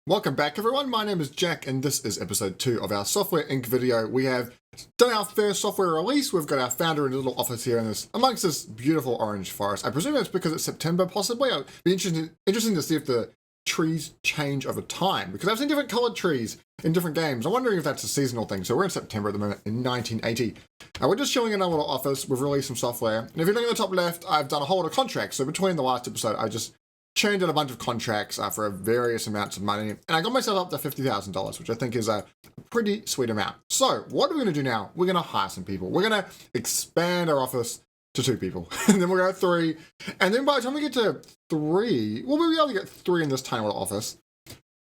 Welcome back everyone, my name is Jack and this is episode 2 of our Software Inc. video. We have done our first software release, we've got our founder in a little office here in this, amongst this beautiful orange forest. I presume it's because it's September possibly. It'd be interesting to see if the trees change over time, because I've seen different coloured trees in different games. I'm wondering if that's a seasonal thing. So we're in September at the moment in 1980. We're just chilling in our little office, we've released some software, and if you look at the top left, I've done a whole lot of contracts. So between the last episode, I just churned out a bunch of contracts for various amounts of money, and I got myself up to $50,000, which I think is a pretty sweet amount. So what are we going to do now? We're going to hire some people. We're going to expand our office to 2 people, and then we'll go 3, and then by the time we get to 3, we'll be able to get 3 in this tiny little office,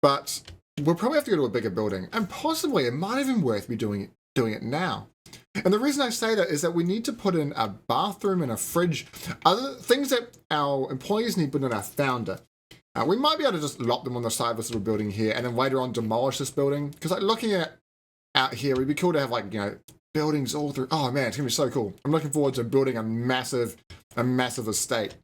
but we'll probably have to go to a bigger building, and possibly it might even worth me doing it now. And the reason I say that is that we need to put in a bathroom and a fridge, other things that our employees need put in our founder. We might be able to just lock them on the side of this little building here and then later on demolish this building. Because like looking at out here, it'd be cool to have like, you know, buildings all through. Oh man, it's gonna be so cool. I'm looking forward to building a massive estate.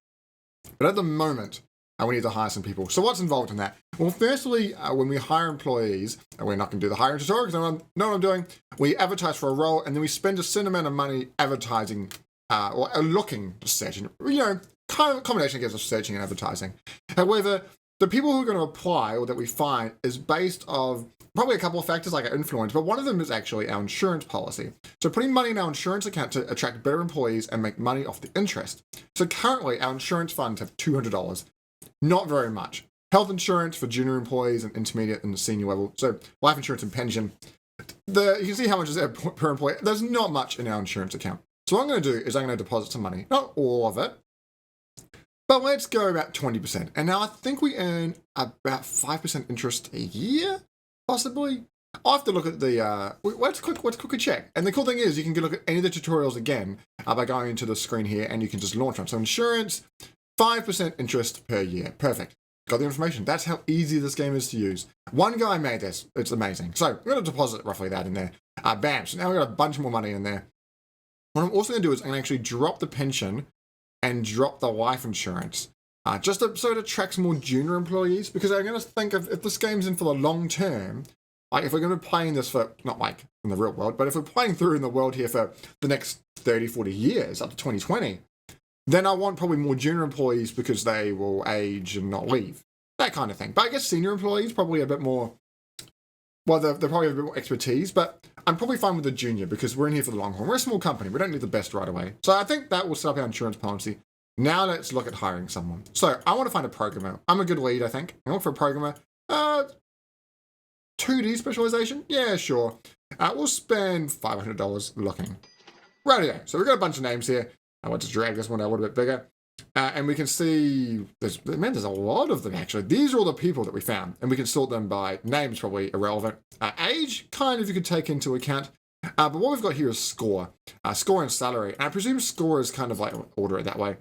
But at the moment, we need to hire some people. So what's involved in that? Well, firstly, when we hire employees, and we're not going to do the hiring tutorial because I know what I'm doing, we advertise for a role and then we spend a certain amount of money advertising or looking, searching, you know, kind of a combination, I guess, of searching and advertising. However, the people who are going to apply or that we find is based on probably a couple of factors like our influence, but one of them is actually our insurance policy. So putting money in our insurance account to attract better employees and make money off the interest. So currently our insurance funds have $200. Not very much. Health insurance for junior employees and intermediate and senior level. So life insurance and pension. You can see how much is there per employee. There's not much in our insurance account. So what I'm going to do is I'm going to deposit some money. Not all of it. But let's go about 20%. And now I think we earn about 5% interest a year, possibly. I'll have to look at the, let's quickly check. And the cool thing is you can look at any of the tutorials again by going into the screen here and you can just launch one. So insurance, 5% interest per year. Perfect. Got the information. That's how easy this game is to use. One guy made this. It's amazing. So I'm going to deposit roughly that in there. Bam. So now we've got a bunch more money in there. What I'm also going to do is I'm going to actually drop the pension and drop the life insurance. Just so it attracts more junior employees. Because I'm going to think of if this game's in for the long term, like if we're going to be playing this for, not like in the real world, but if we're playing through in the world here for the next 30, 40 years, up to 2020, then I want probably more junior employees because they will age and not leave. That kind of thing. But I guess senior employees probably a bit more, well, they're probably have a bit more expertise, but I'm probably fine with the junior because we're in here for the long haul. We're a small company. We don't need the best right away. So I think that will set up our insurance policy. Now let's look at hiring someone. So I want to find a programmer. I'm a good lead, I think. I look for a programmer. 2D specialization? Yeah, sure. We'll spend $500 looking. Rightio. So we've got a bunch of names here. I want to drag this one out a little bit bigger. And we can see, there's a lot of them actually. These are all the people that we found. And we can sort them by names, probably irrelevant. Age, kind of you could take into account. But what we've got here is score. Score and salary. And I presume score is kind of like, order it that way.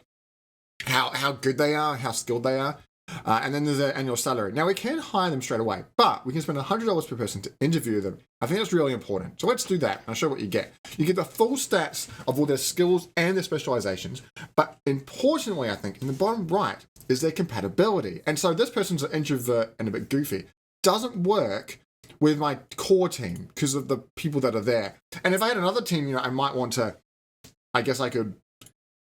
How good they are, how skilled they are. And then there's their annual salary. Now we can hire them straight away, but we can spend $100 per person to interview them. I think that's really important. So let's do that. I'll show you what you get. You get the full stats of all their skills and their specializations. But importantly, I think in the bottom right is their compatibility. And so this person's an introvert and a bit goofy. Doesn't work with my core team because of the people that are there. And if I had another team, you know, I might want to, I guess I could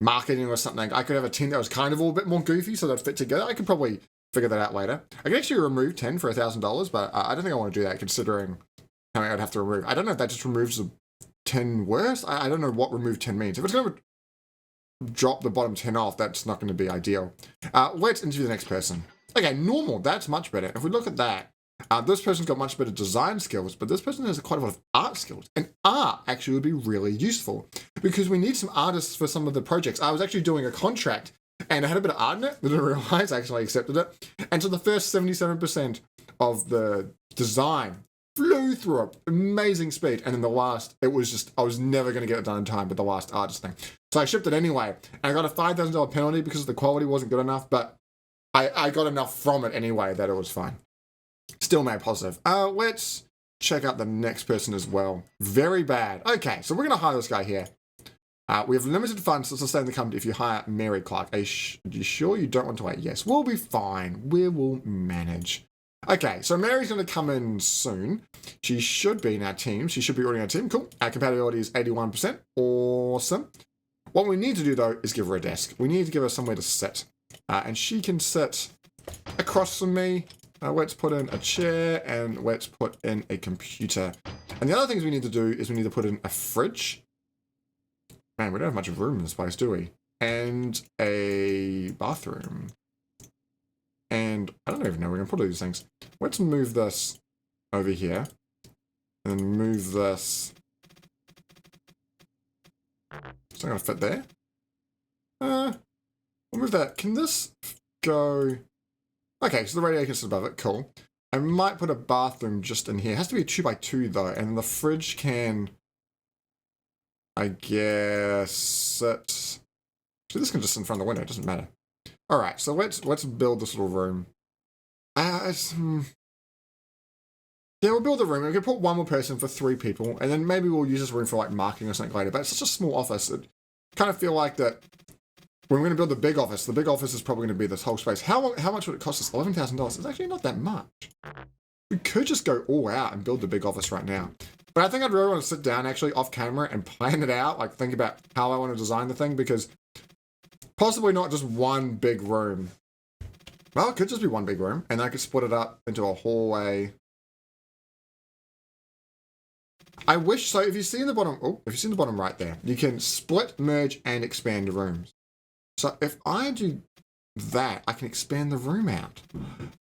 marketing or something. I could have a team that was kind of all a bit more goofy so they'd fit together. I could probably figure that out later. I could actually remove 10 for $1,000, but I don't think I want to do that considering how many I'd have to remove. I don't know if that just removes the 10 worst. I don't know what remove 10 means. If it's going to drop the bottom 10 off, that's not going to be ideal. Let's interview the next person. Okay, normal. That's much better. If we look at that, this person's got much better design skills, but this person has quite a lot of art skills. And art actually would be really useful because we need some artists for some of the projects. I was actually doing a contract and I had a bit of art in it. I didn't realize I actually accepted it. And so the first 77% of the design flew through at amazing speed. And then the last, it was just, I was never going to get it done in time, but the last artist thing. So I shipped it anyway. And I got a $5,000 penalty because the quality wasn't good enough, but I got enough from it anyway that it was fine. Still made positive. Let's check out the next person as well. Very bad. Okay, so we're going to hire this guy here. We have limited funds to sustain the company if you hire Mary Clark. Are you sure you don't want to wait? Yes, we'll be fine. We will manage. Okay, so Mary's going to come in soon. She should be in our team. She should be already in our team. Cool. Our compatibility is 81%. Awesome. What we need to do, though, is give her a desk. We need to give her somewhere to sit. And she can sit across from me. Let's put in a chair and let's put in a computer. And the other things we need to do is we need to put in a fridge. Man, we don't have much room in this place, do we? And a bathroom. And I don't even know where we're going to put all these things. Let's move this over here. And then move this. It's not going to fit there. We'll move that. Can this go... Okay, so the radiator is above it. Cool. I might put a bathroom just in here. It has to be a 2x2 though. And the fridge can... I guess... sit... So this can just sit in front of the window. It doesn't matter. Alright, so let's build this little room. Yeah, we'll build a room. We can put one more person for 3 people. And then maybe we'll use this room for like marketing or something later. But it's such a small office. It kind of feel like that... When we're going to build the big office is probably going to be this whole space. How much would it cost us? $11,000. It's actually not that much. We could just go all out and build the big office right now. But I think I'd really want to sit down actually off camera and plan it out. Like think about how I want to design the thing because possibly not just one big room. Well, it could just be one big room and I could split it up into a hallway. I wish, so if you see in the bottom right there, you can split, merge, and expand rooms. So if I do that, I can expand the room out.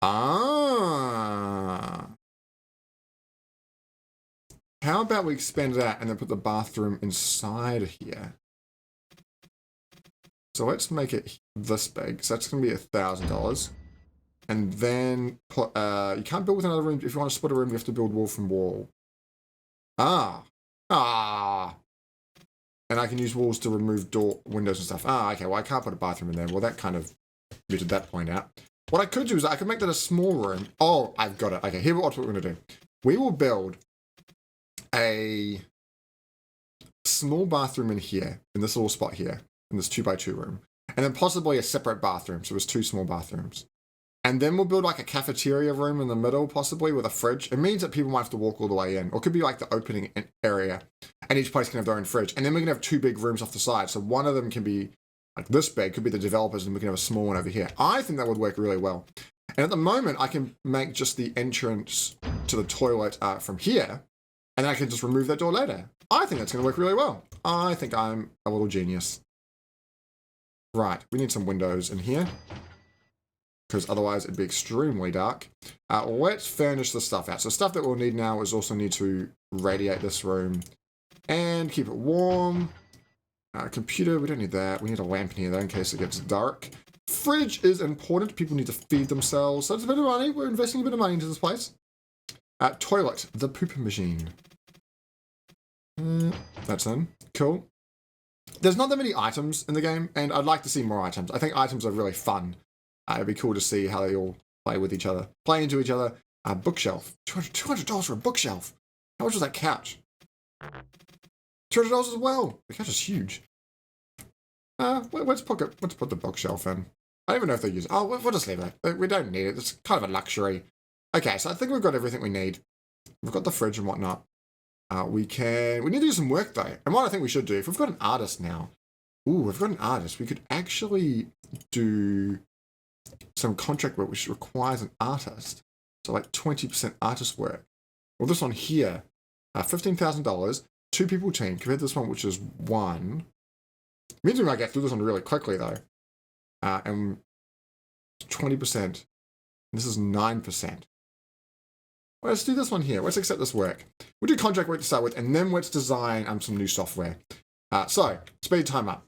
Ah. How about we expand that and then put the bathroom inside of here? So let's make it this big. So that's going to be $1,000. And then put, you can't build with another room. If you want to split a room, you have to build wall from wall. Ah. And I can use walls to remove door windows and stuff. Okay, well, I can't put a bathroom in there. Well, that kind of muted that point out. What I could do is I could make that a small room. Oh, I've got it. Okay, here's what we're going to do. We will build a small bathroom in here, in this little spot here, in this 2x2 room. And then possibly a separate bathroom, so it's 2 small bathrooms. And then we'll build like a cafeteria room in the middle, possibly, with a fridge. It means that people might have to walk all the way in. Or it could be like the opening area. And each place can have their own fridge. And then we can have 2 big rooms off the side. So one of them can be like this big, could be the developers, and we can have a small one over here. I think that would work really well. And at the moment, I can make just the entrance to the toilet from here. And then I can just remove that door later. I think that's going to work really well. I think I'm a little genius. Right, we need some windows in here. Because otherwise it'd be extremely dark. Let's furnish the stuff out. So stuff that we'll need now is also need to radiate this room and keep it warm. Computer, we don't need that. We need a lamp in here though in case it gets dark. Fridge is important. People need to feed themselves. So it's a bit of money. We're investing a bit of money into this place. Toilet, the poop machine. That's in. Cool. There's not that many items in the game, and I'd like to see more items. I think items are really fun. It'd be cool to see how they all play with each other. Play into each other. Bookshelf. $200 for a bookshelf. How much was that couch? $200 as well. The couch is huge. Let's put the bookshelf in. I don't even know if they use it. Oh, we'll just leave it. We don't need it. It's kind of a luxury. Okay, so I think we've got everything we need. We've got the fridge and whatnot. We need to do some work though. And what I think we should do, if we've got an artist now. We've got an artist. We could actually do some contract work which requires an artist. So like 20% artist work. Well, this one here, $15,000, 2 people team, compared to this one, which is 1. It means we might get through this one really quickly though. And 20%. This is 9%. Well, let's do this one here. Let's accept this work. We'll do contract work to start with, and then let's design some new software. So, speed time up.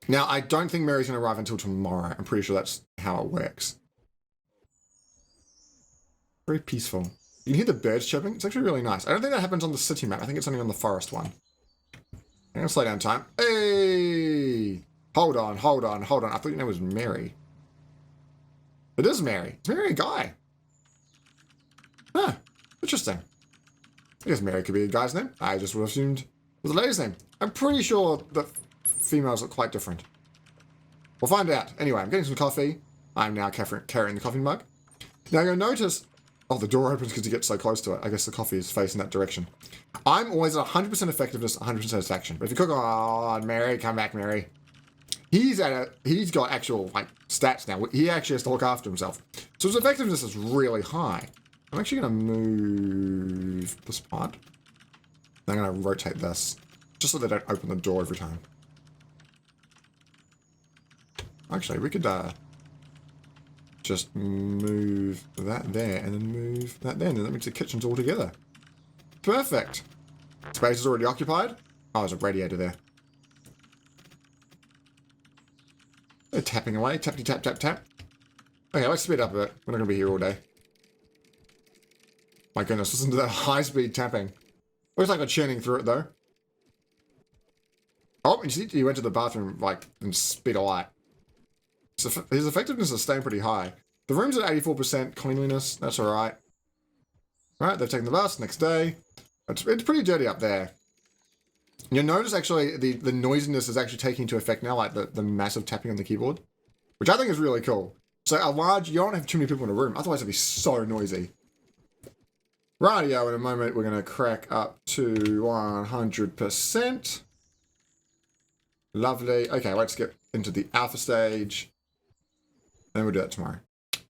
Now, I don't think Mary's going to arrive until tomorrow. I'm pretty sure that's how it works. Very peaceful. You can hear the birds chirping. It's actually really nice. I don't think that happens on the city map. I think it's only on the forest one. I'm going to slow down time. Hey! Hold on. I thought your name was Mary. It is Mary. It's Mary a guy. Huh. Interesting. I guess Mary could be a guy's name. I just would have assumed it was a lady's name. I'm pretty sure that females look quite different. We'll find out. Anyway, I'm getting some coffee. I'm now carrying the coffee mug. Now you'll notice, oh, the door opens because you get so close to it. I guess the coffee is facing that direction. I'm always at 100% effectiveness, 100% satisfaction. But if you cook, oh, Mary, come back, Mary. He's got actual like stats now. He actually has to look after himself. So his effectiveness is really high. I'm actually going to move this part. I'm going to rotate this, just so they don't open the door every time. Actually, we could just move that there and then move that there, and then that makes the kitchens all together. Perfect. Space is already occupied. Oh, there's a radiator there. They're tapping away. Tappity tap tap tap. Okay, let's speed up a bit. We're not going to be here all day. My goodness, listen to that high-speed tapping. Looks like we're churning through it, though. Oh, you see, he went to the bathroom, like, in speed of light. So his effectiveness is staying pretty high. The room's at 84% cleanliness. That's all right. All right, they've taken the bus next day. It's pretty dirty up there. You'll notice, actually, the noisiness is actually taking into effect now, like the massive tapping on the keyboard, which I think is really cool. So you don't have too many people in a room, otherwise it'd be so noisy. Rightio, in a moment, we're going to crack up to 100%. Lovely. Okay, let's get into the alpha stage. And we'll do that tomorrow.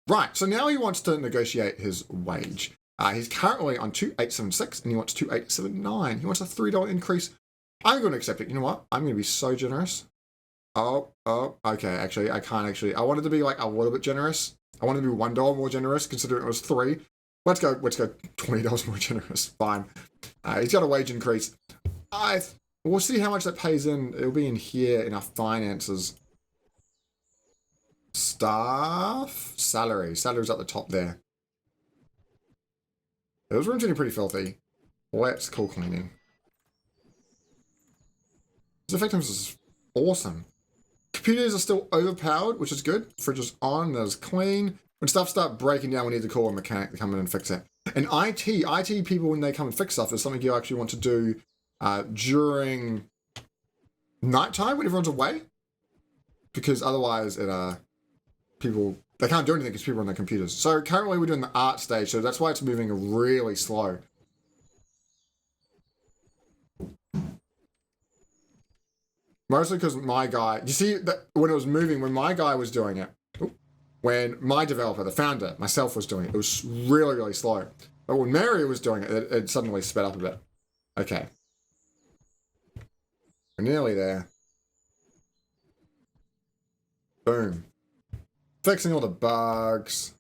Right, so now he wants to negotiate his wage. He's currently on 2,876 and he wants 2,879. He wants a $3 increase. I'm going to accept it. You know what? I'm going to be so generous. Oh, okay. Actually, I can't actually. I wanted to be like a little bit generous. I wanted to be $1 more generous considering it was 3. Let's go $20 more generous. Fine. He's got a wage increase. We'll see how much that pays in. It'll be in here in our finances. Staff. Salary. Salary's at the top there. Those rooms are pretty filthy. Let's call cleaning. His effectiveness is awesome. Computers are still overpowered, which is good. Fridge is on, there's clean. When stuff starts breaking down, we need to call a mechanic to come in and fix it. And IT people, when they come and fix stuff, is something you actually want to do during nighttime when everyone's away. Because otherwise, they can't do anything because people are on their computers. So currently we're doing the art stage, so that's why it's moving really slow. Mostly because my guy, you see that when it was moving, when my guy was doing it, when my developer, the founder, myself was doing it, it was really, really slow. But when Mary was doing it, it suddenly sped up a bit. Okay. We're nearly there. Boom. Fixing all the bugs.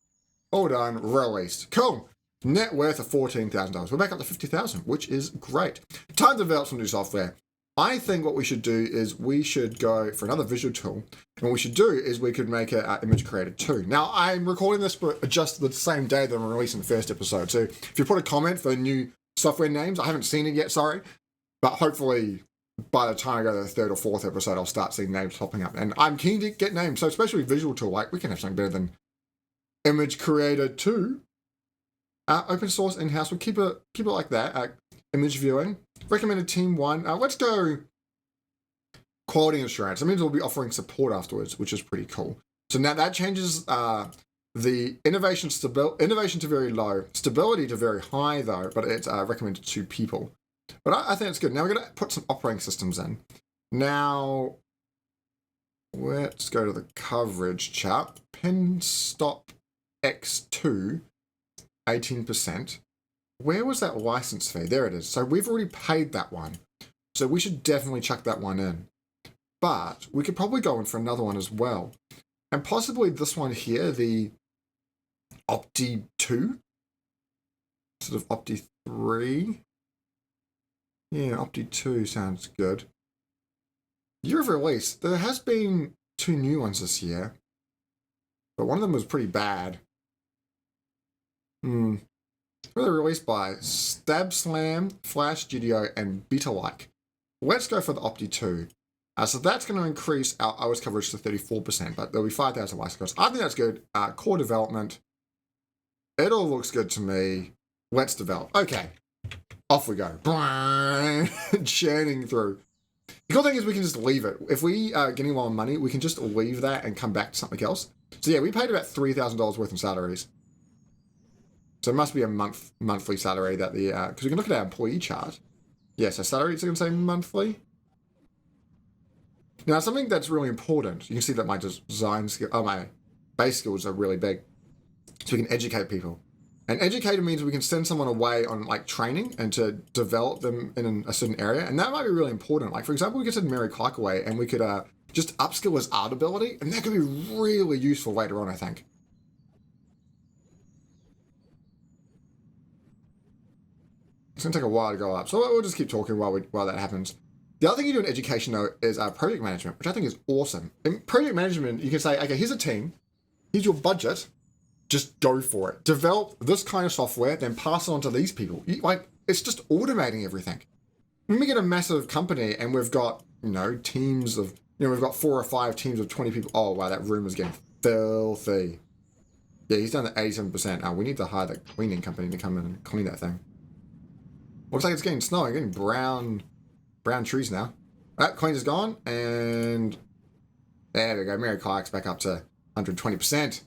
All done. Released. Cool. Net worth of $14,000. We're back up to $50,000, which is great. Time to develop some new software. I think what we should do is we should go for another visual tool. And what we should do is we could make an image creator too. Now, I'm recording this just the same day that I'm releasing the first episode. So if you put a comment for new software names, I haven't seen it yet, sorry. But hopefully by the time I go to the third or fourth episode, I'll start seeing names popping up. And I'm keen to get names. So especially visual tool, like we can have something better than image creator 2. Open source in-house, we'll keep it like that. Image viewing. Recommended team 1. Let's go quality assurance. That means we'll be offering support afterwards, which is pretty cool. So now that changes the innovation to very low, stability to very high though, but it's recommended to people. But I think it's good. Now we're going to put some operating systems in. Now, let's go to the coverage chart. Pin stop X2, 18%. Where was that license fee? There it is. So we've already paid that one. So we should definitely chuck that one in. But we could probably go in for another one as well. And possibly this one here, the Opti 2. Sort of Opti 3. Yeah, Opti 2 sounds good. Year of release. There has been 2 new ones this year. But one of them was pretty bad. Who are they released by? Stab Slam, Flash Studio, and Beta-like. Let's go for the Opti 2. So that's going to increase our OS coverage to 34%, but there'll be 5,000 license costs. I think that's good. Core development. It all looks good to me. Let's develop. Okay. Off we go. Churning through. The cool thing is we can just leave it. If we are getting more money, we can just leave that and come back to something else. So yeah, we paid about $3,000 worth in salaries. So it must be a monthly salary that the, because we can look at our employee chart. Yeah, so salaries are going to say monthly. Now, something that's really important, you can see that my design skill, my base skills are really big. So we can educate people. And educator means we can send someone away on like training and to develop them in a certain area. And that might be really important. Like, for example, we could send Mary Clark away and we could just upskill his art ability. And that could be really useful later on, I think. It's going to take a while to go up. So we'll just keep talking while that happens. The other thing you do in education, though, is project management, which I think is awesome. In project management, you can say, okay, here's a team. Here's your budget. Just go for it. Develop this kind of software, then pass it on to these people. It's just automating everything. When we get a massive company and we've got, teams of, we've got 4 or 5 teams of 20 people. Oh, wow, that room is getting filthy. Yeah, he's done the 87%. We need to hire the cleaning company to come in and clean that thing. Looks like it's getting snowy, getting brown trees now. That cleanser's gone, and there we go. Mary Clark's back up to 120%.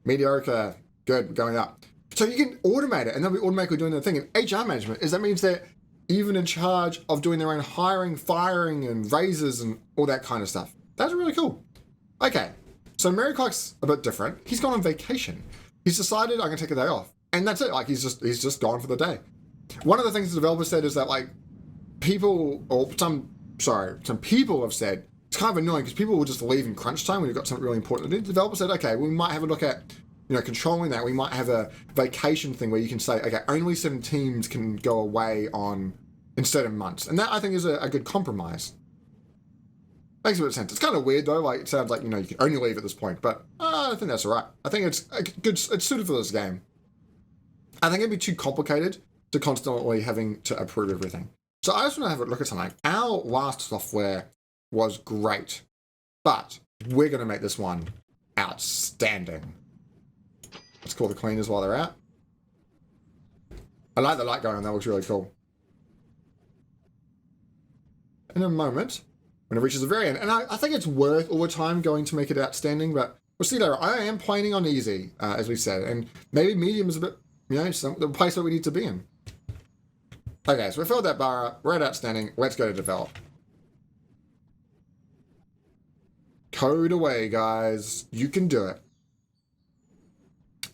Mediocre, good, going up. So you can automate it, and they'll be automatically doing their thing. And HR management that means they're even in charge of doing their own hiring, firing, and raises, and all that kind of stuff. That's really cool. Okay, so Mary Clark's a bit different. He's gone on vacation. He's decided I'm gonna take a day off, and that's it. Like he's just gone for the day. One of the things the developer said is that like some people have said it's kind of annoying because people will just leave in crunch time when you've got something really important to do. The developer said, okay, we might have a look at controlling that. We might have a vacation thing where you can say, okay, only 7 teams can go away in certain months, and that I think is a good compromise. Makes a bit of sense. It's kind of weird though. Like it sounds like you can only leave at this point, but I think that's all right. I think it's good. It's suited for this game. I think it'd be too complicated to constantly having to approve everything. So I just want to have a look at something. Our last software was great, but we're going to make this one outstanding. Let's call the cleaners while they're out. I like the light going on. That looks really cool. In a moment, when it reaches the very end, and I think it's worth all the time going to make it outstanding, but we'll see later. I am planning on easy, as we said, and maybe medium is a bit, the place that we need to be in. Okay, so we filled that bar up. We're at outstanding. Let's go to develop. Code away, guys. You can do it.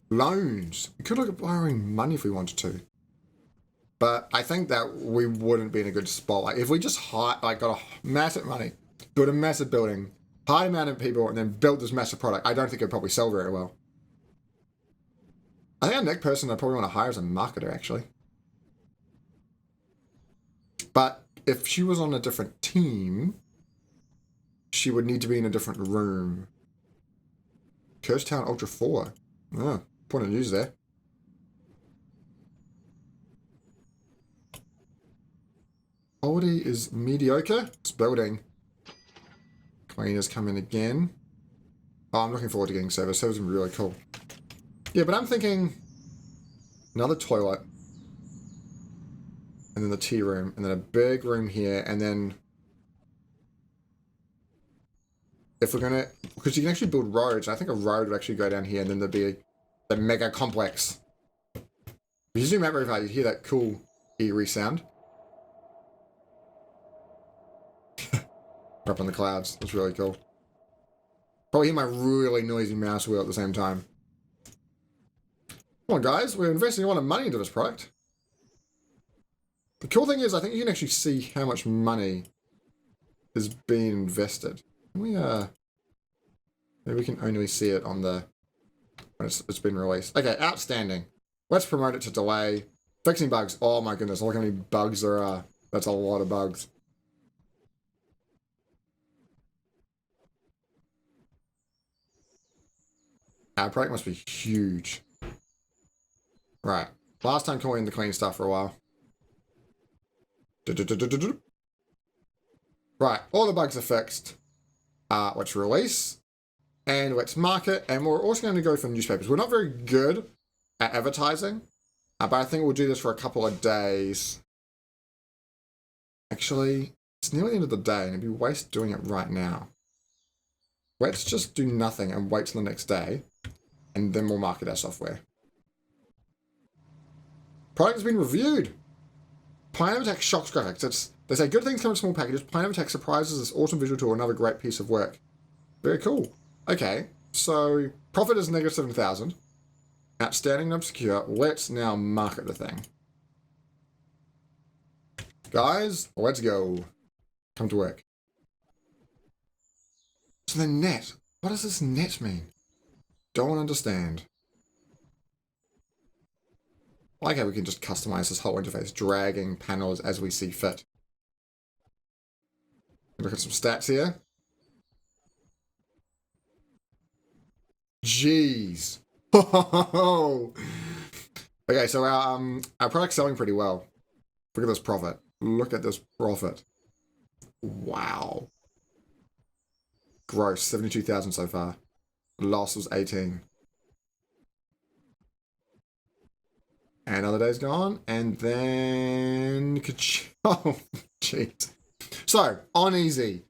Loans. We could look at borrowing money if we wanted to. But I think that we wouldn't be in a good spot. Like, if we just got a massive money, built a massive building, hired a amount of people, and then built this massive product, I don't think it'd probably sell very well. I think our next person I probably want to hire is a marketer, actually. But if she was on a different team, she would need to be in a different room. Curstown Ultra 4. Oh, point of news there. Quality is mediocre. It's building. Cleaners come in again. Oh, I'm looking forward to getting service. Service is really cool. Yeah, but I'm thinking another toilet. And then the tea room, and then a big room here, and then if we're gonna, because you can actually build roads, I think a road would actually go down here, and then there'd be the mega complex. If you zoom out very far, you hear that cool eerie sound. Up in the clouds, it's really cool. Probably hear my really noisy mouse wheel at the same time. Come on, guys, we're investing a lot of money into this product. The cool thing is, I think you can actually see how much money is being invested. Maybe we can only see it on the when it's been released. Okay, outstanding. Let's promote it to delay. Fixing bugs. Oh my goodness, look how many bugs there are. That's a lot of bugs. Our product must be huge. Right. Last time calling the clean stuff for a while. Right, all the bugs are fixed. Let's release. And let's market. And we're also going to go for newspapers. We're not very good at advertising. But I think we'll do this for a couple of days. Actually, it's nearly the end of the day. And it'd be waste doing it right now. Let's just do nothing and wait till the next day. And then we'll market our software. Product has been reviewed. Plan of Attack shocks graphics. They say good things come in small packages. Plan of Attack surprises this awesome visual tool. Another great piece of work. Very cool. Okay, so profit is negative 7,000. Outstanding and obscure. Let's now market the thing. Guys, let's go. Come to work. So the net. What does this net mean? Don't understand. I like how we can just customize this whole interface, dragging panels as we see fit. Look at some stats here. Jeez. Okay, so our product's selling pretty well. Look at this profit. Look at this profit. Wow. Gross, 72,000 so far. Loss was 18. And another day's gone, and then... Oh, jeez. So, on easy,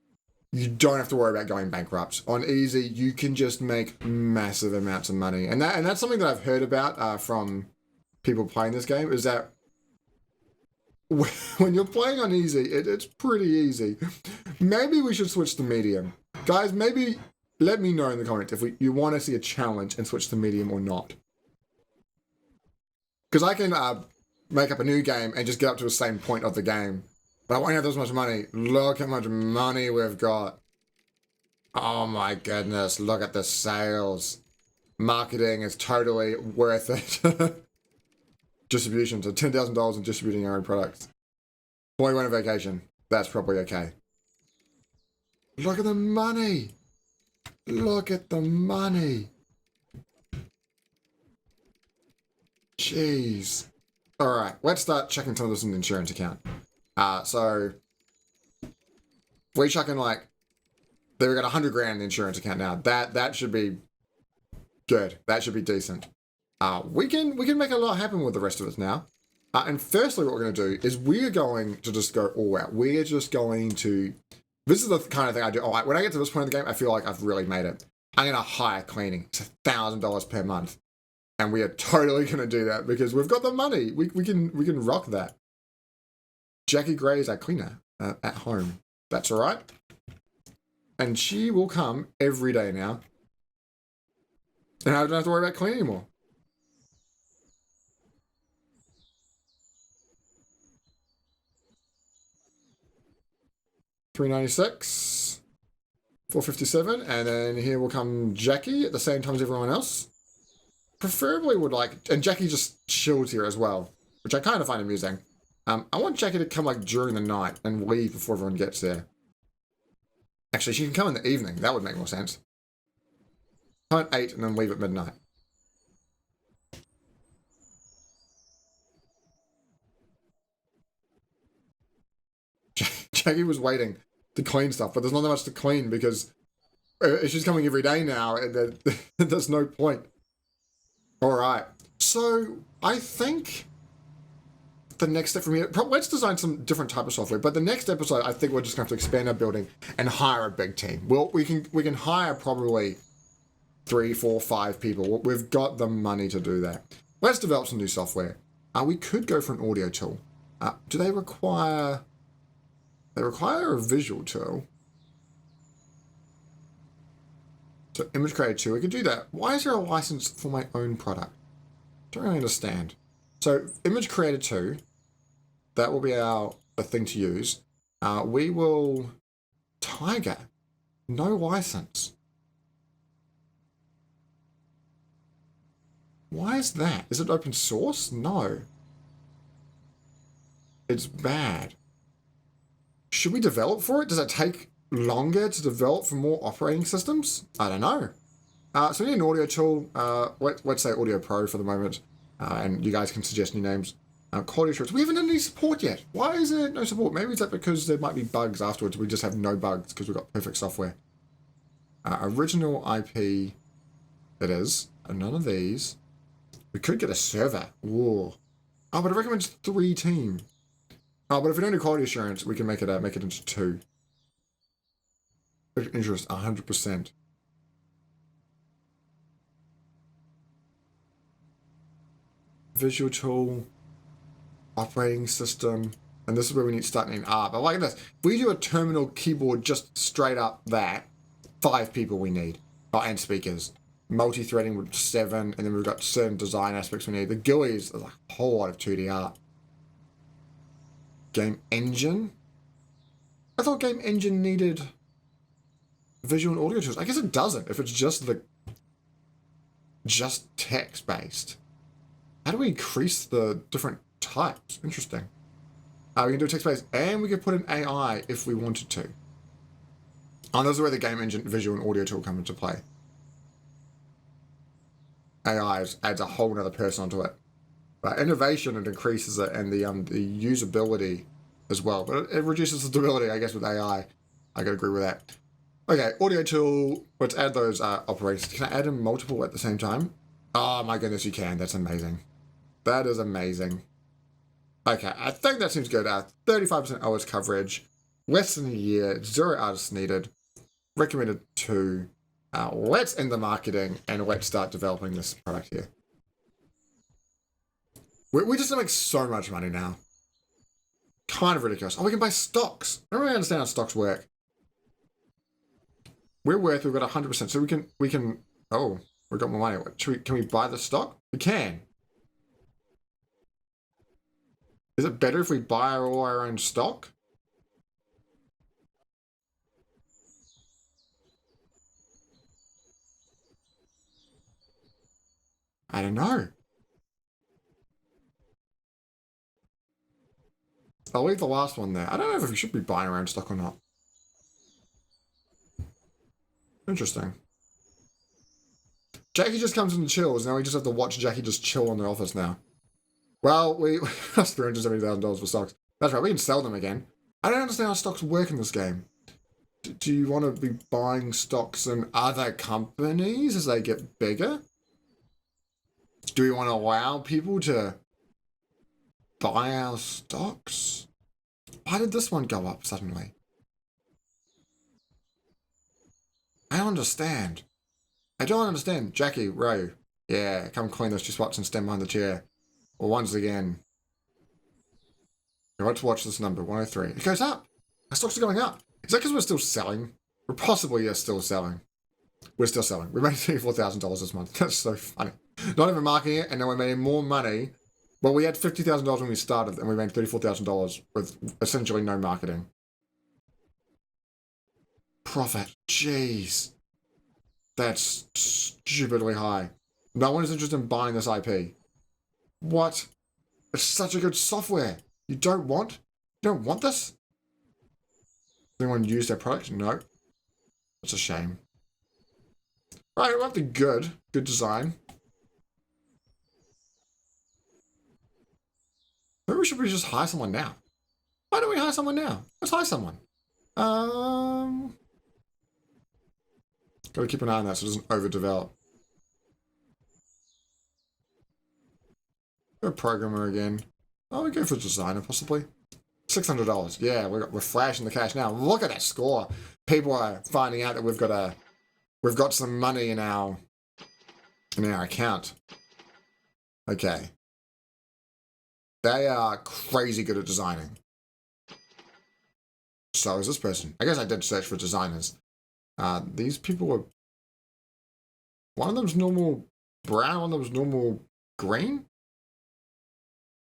you don't have to worry about going bankrupt. On easy, you can just make massive amounts of money. And that's something that I've heard about from people playing this game, is that when you're playing on easy, it's pretty easy. Maybe we should switch to medium. Guys, maybe let me know in the comments if you want to see a challenge and switch to medium or not. Because I can make up a new game and just get up to the same point of the game. But I won't have as much money. Look how much money we've got. Oh my goodness, look at the sales. Marketing is totally worth it. Distribution, so $10,000 in distributing our own products. Boy went on vacation. That's probably okay. Look at the money. Look at the money. Jeez. Alright, let's start checking some of this in the insurance account. So, we chucking like, they've got 100 grand in the insurance account now. That should be good. That should be decent. We can make a lot happen with the rest of it now. And firstly, what we're going to do is we're going to just go all out. We're just going to, this is the kind of thing I do. When I get to this point in the game, I feel like I've really made it. I'm going to hire cleaning. It's $1,000 per month. And we are totally going to do that because we've got the money. We can rock that. Jackie Gray is our cleaner at home. That's all right. And she will come every day now. And I don't have to worry about cleaning anymore. $396, $457, and then here will come Jackie at the same time as everyone else. Preferably would like, and Jackie just chills here as well, which I kind of find amusing. I want Jackie to come like during the night and leave before everyone gets there. Actually, she can come in the evening. That would make more sense. Come at 8 and then leave at midnight. Jackie was waiting to clean stuff, but there's not that much to clean because if she's coming every day now, there's no point. All right, so I think the next step from here, let's design some different type of software, but the next episode, I think we're just going to have to expand our building and hire a big team. Well, we can hire probably 3, 4, 5 people. We've got the money to do that. Let's develop some new software. We could go for an audio tool. Do they require... They require a visual tool. So Image Creator 2, we could do that. Why is there a license for my own product? Don't really understand. So Image Creator 2, that will be a thing to use. We will... Tiger. No license. Why is that? Is it open source? No. It's bad. Should we develop for it? Does it take longer to develop for more operating systems? I don't know. So we need an audio tool. Let's say Audio Pro for the moment. And you guys can suggest new names. Quality assurance. We haven't done any support yet. Why is there no support? Maybe it's that because there might be bugs afterwards. We just have no bugs because we've got perfect software. Original IP. It is. None of these. We could get a server. Whoa. Oh, but it recommends 3 team. Oh, but if we don't do quality assurance, we can make it into 2. Interest 100%. Visual tool. operating system. And this is where we need to start needing art. But like this, if we do a terminal keyboard just straight up that, 5 people we need. Oh, and speakers. Multi-threading with 7, and then we've got certain design aspects we need. The GUIs, there's a whole lot of 2D art. Game engine? I thought game engine needed visual and audio tools. I guess it doesn't if it's just text-based. How do we increase the different types? Interesting. We can do text-based, and we can put in AI if we wanted to. Oh, this is where the game engine, visual, and audio tool come into play. AI adds a whole nother person onto it. But innovation, it increases it, and the usability as well. But it reduces the stability, I guess, with AI. I can agree with that. Okay, audio tool. Let's add those operations. Can I add them multiple at the same time? Oh my goodness, you can. That's amazing. That is amazing. Okay, I think that seems good. 35% OS coverage, less than a year, 0 artists needed, recommended 2. Let's end the marketing and let's start developing this product here. We just make so much money now. Kind of ridiculous. Oh, we can buy stocks. I don't really understand how stocks work. We've got 100%, so we can. Oh, we've got more money. Can we buy the stock? We can. Is it better if we buy all our own stock? I don't know. I'll leave the last one there. I don't know if we should be buying our own stock or not. Interesting. Jackie just comes and chills. Now we just have to watch Jackie just chill in the office now. Well, we lost $370,000 for stocks. That's right, we can sell them again. I don't understand how stocks work in this game. Do you want to be buying stocks in other companies as they get bigger? Do we want to allow people to buy our stocks? Why did this one go up suddenly? I don't understand. I don't understand. Jackie, Ray. Yeah, come clean those 2 spots and stand behind the chair. Well, once again. Let's watch this number, 103. It goes up. Our stocks are going up. Is that because we're still selling? We're possibly still selling. We're still selling. We made $34,000 this month. That's so funny. Not even marketing it, and now we're making more money. Well, we had $50,000 when we started, and we made $34,000 with essentially no marketing. Profit. Jeez. That's stupidly high. No one is interested in buying this IP. What? It's such a good software. You don't want this? Does anyone use their product? No. That's a shame. Right, we have the good design. Maybe we should just hire someone now. Why don't we hire someone now? Let's hire someone. Gotta keep an eye on that so it doesn't overdevelop. Go programmer again. Oh, we go for designer possibly. $600. Yeah, we're flashing the cash now. Look at that score. People are finding out that we've got some money in our account. Okay. They are crazy good at designing. So is this person. I guess I did search for designers. These people are... One of them's normal brown, one of them's normal green?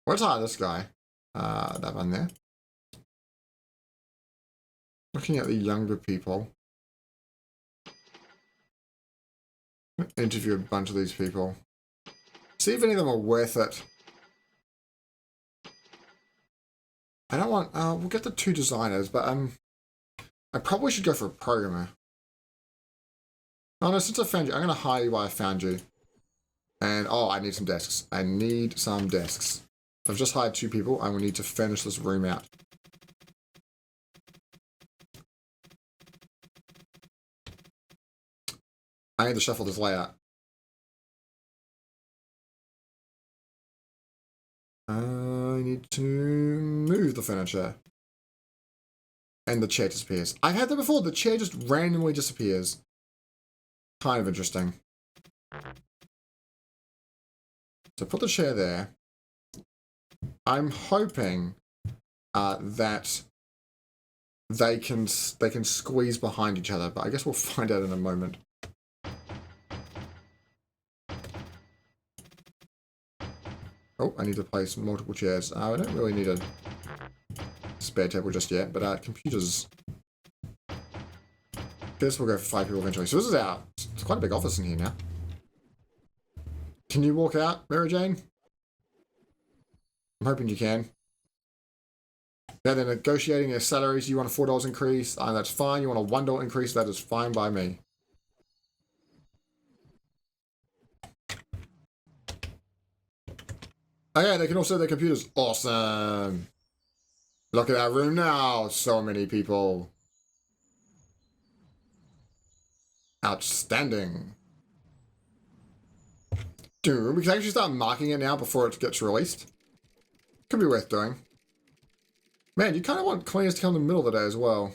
Let's hire this guy. That one there. Looking at the younger people. Interview a bunch of these people. See if any of them are worth it. I don't want... we'll get the 2 designers, but I probably should go for a programmer. Oh no, since I found you, I'm going to hire you while I found you. And, oh, I need some desks. I need some desks. If I've just hired 2 people, I will need to furnish this room out. I need to shuffle this layout. I need to move the furniture. And the chair disappears. I've had that before. The chair just randomly disappears. Kind of interesting. So put the chair there. I'm hoping that they can squeeze behind each other, but I guess we'll find out in a moment. Oh, I need to place multiple chairs. I don't really need a spare table just yet, but computers. Guess we'll go for 5 people eventually. So this is it's quite a big office in here now. Can you walk out, Mary Jane? I'm hoping you can. Yeah, they're negotiating their salaries. You want a $4 increase? That's fine. You want a $1 increase? That is fine by me. Okay, they can all set their computers. Awesome. Look at that room now. So many people. Outstanding. Dude, we can actually start marking it now before it gets released. Could be worth doing. Man, you kind of want cleaners to come in the middle of the day as well.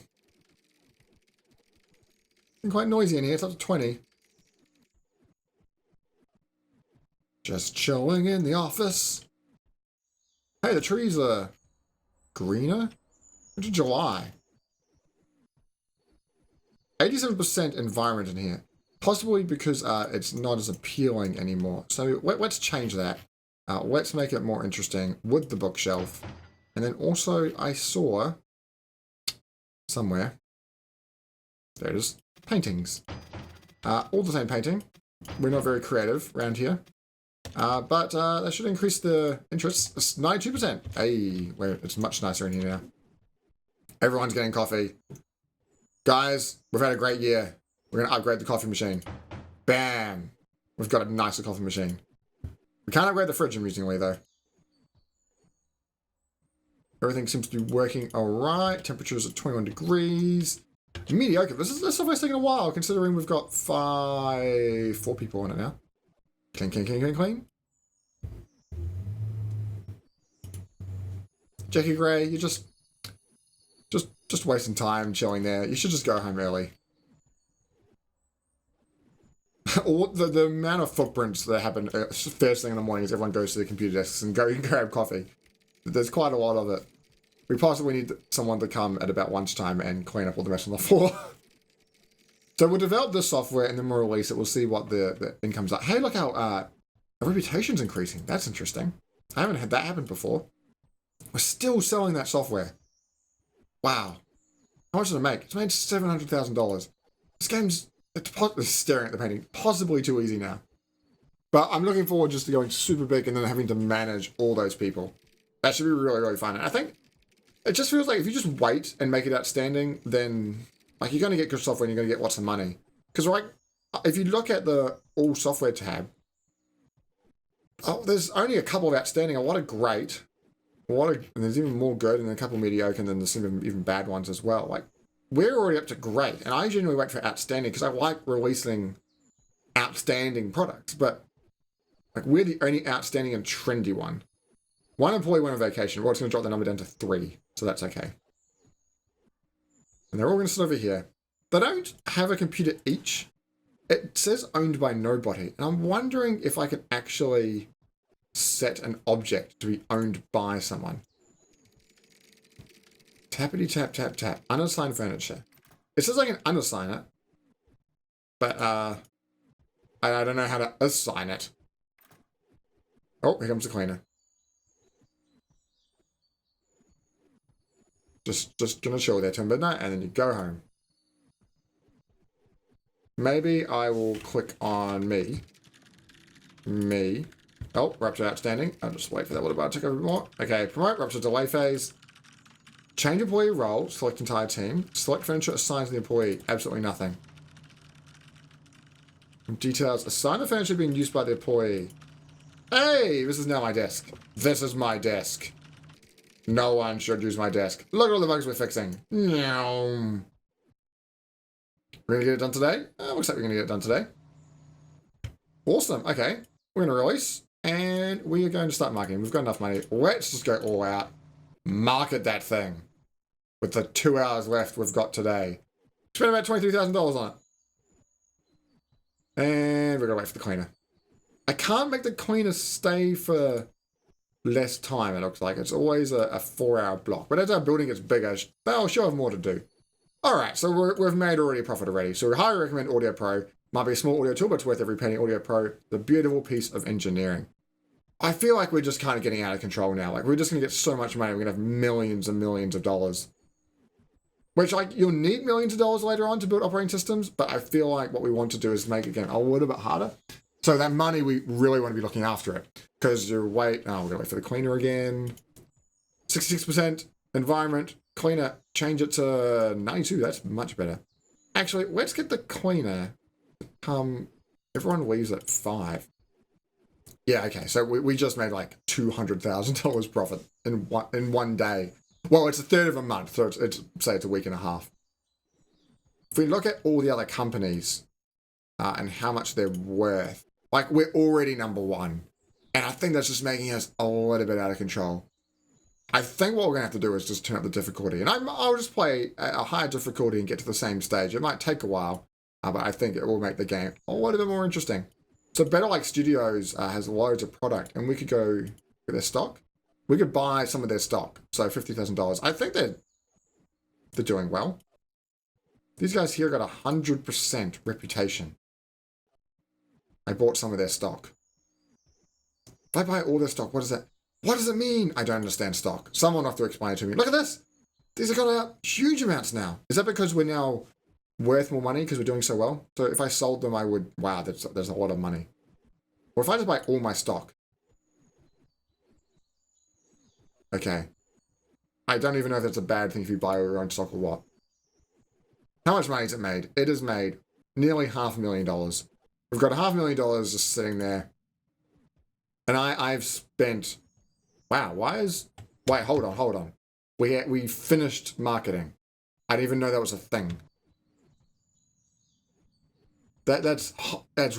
It's quite noisy in here. It's up to 20. Just chilling in the office. Hey, the trees are greener? Into July. 87% environment in here. Possibly because it's not as appealing anymore. So let's change that. Let's make it more interesting with the bookshelf. And then also I saw somewhere, there it is, paintings. All the same painting. We're not very creative around here. But that should increase the interest. It's 92%. Hey, it's much nicer in here now. Everyone's getting coffee. Guys, we've had a great year. We're going to upgrade the coffee machine. Bam! We've got a nicer coffee machine. We can't upgrade the fridge, amusingly, though. Everything seems to be working alright. Temperatures at 21 degrees. Mediocre. This software's taking a while, considering we've got 4 people on it now. Clean, clean, clean, clean, clean. Jackie Gray, you're just wasting time chilling there. You should just go home early. the amount of footprints that happen first thing in the morning as everyone goes to the computer desks and go grab coffee. There's quite a lot of it. We possibly need someone to come at about lunchtime and clean up all the mess on the floor. So we'll develop this software and then we'll release it. We'll see what the income's like. Hey, look how our reputation's increasing. That's interesting. I haven't had that happen before. We're still selling that software. Wow. How much did it make? It's made $700,000. This game's staring at the painting. Possibly too easy now. But I'm looking forward just to going super big and then having to manage all those people. That should be really, really fun. And I think it just feels like if you just wait and make it outstanding, then like you're going to get good software and you're going to get lots of money. Because like, if you look at the all software tab, there's only a couple of outstanding. A lot of great. And there's even more good and a couple mediocre, and then there's some even bad ones as well. Like, we're already up to great, and I genuinely wait for outstanding because I like releasing outstanding products, but like we're the only outstanding and trendy one. One employee went on vacation. Well, it's going to drop the number down to 3, so that's okay. And they're all going to sit over here. They don't have a computer each. It says owned by nobody, and I'm wondering if I can actually set an object to be owned by someone. Tappity tap tap tap. Unassigned furniture. It says I can unassign it, but I don't know how to assign it. Oh, here comes the cleaner. Just gonna chill there till midnight, and then you go home. Maybe I will click on me. Me. Oh, Rupture outstanding. I'll just wait for that little bar to tick over a bit more. Okay, promote, Rupture delay phase. Change employee role, select entire team. Select furniture assigned to the employee. Absolutely nothing. Details, assign the furniture being used by the employee. Hey, this is now my desk. This is my desk. No one should use my desk. Look at all the bugs we're fixing. We're gonna get it done today? Looks like we're gonna get it done today. Awesome, okay. We're gonna release. And we are going to start marketing. We've got enough money. Let's just go all out. Market that thing. With the 2 hours left we've got today. Spend about $23,000 on it. And we're going to wait for the cleaner. I can't make the cleaner stay for less time, it looks like. It's always a 4-hour block. But as our building gets bigger, they'll sure have more to do. Alright, so we've made already a profit already. So we highly recommend Audio Pro. Might be a small audio tool, but it's worth every penny. Audio Pro, the beautiful piece of engineering. I feel like we're just kind of getting out of control now. Like, we're just going to get so much money. We're going to have millions and millions of dollars. Which, like, you'll need millions of dollars later on to build operating systems, but I feel like what we want to do is make it again a little bit harder. So that money, we really want to be looking after it. Because we're going to wait for the cleaner again. 66% environment, cleaner, change it to 92, that's much better. Actually, let's get the cleaner to come, everyone leaves at 5. Yeah, okay, so we just made like $200,000 profit in one day. Well, it's a third of a month, so it's say it's a week and a half. If we look at all the other companies and how much they're worth, like we're already number 1. And I think that's just making us a little bit out of control. I think what we're going to have to do is just turn up the difficulty. And I'll just play a higher difficulty and get to the same stage. It might take a while, but I think it will make the game a little bit more interesting. So Better Like Studios has loads of product, and we could go get their stock. We could buy some of their stock, so $50,000. I think they're doing well. These guys here got 100% reputation. I bought some of their stock. If I buy all their stock, what does it mean? I don't understand stock. Someone will have to explain it to me. Look at this. These have got out huge amounts now. Is that because we're now worth more money because we're doing so well? So if I sold them, I would, wow, there's a lot of money. Or if I just buy all my stock. Okay. I don't even know if that's a bad thing if you buy all your own stock or what. How much money has it made? It has made nearly $500,000. We've got $500,000 just sitting there. And I've spent, wow, wait, hold on. We finished marketing. I didn't even know that was a thing. That's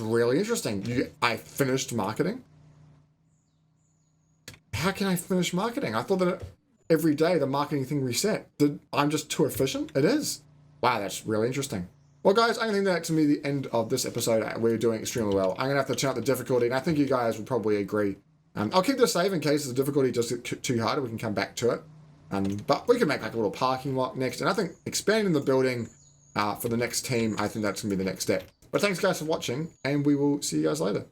really interesting. I finished marketing? How can I finish marketing? I thought that every day the marketing thing reset. I'm just too efficient? It is. Wow, that's really interesting. Well, guys, I think that's going to be the end of this episode. We're doing extremely well. I'm going to have to turn up the difficulty, and I think you guys will probably agree. I'll keep this save in case the difficulty does get too hard. We can come back to it. But we can make like a little parking lot next. And I think expanding the building for the next team, I think that's going to be the next step. But thanks, guys, for watching, and we will see you guys later.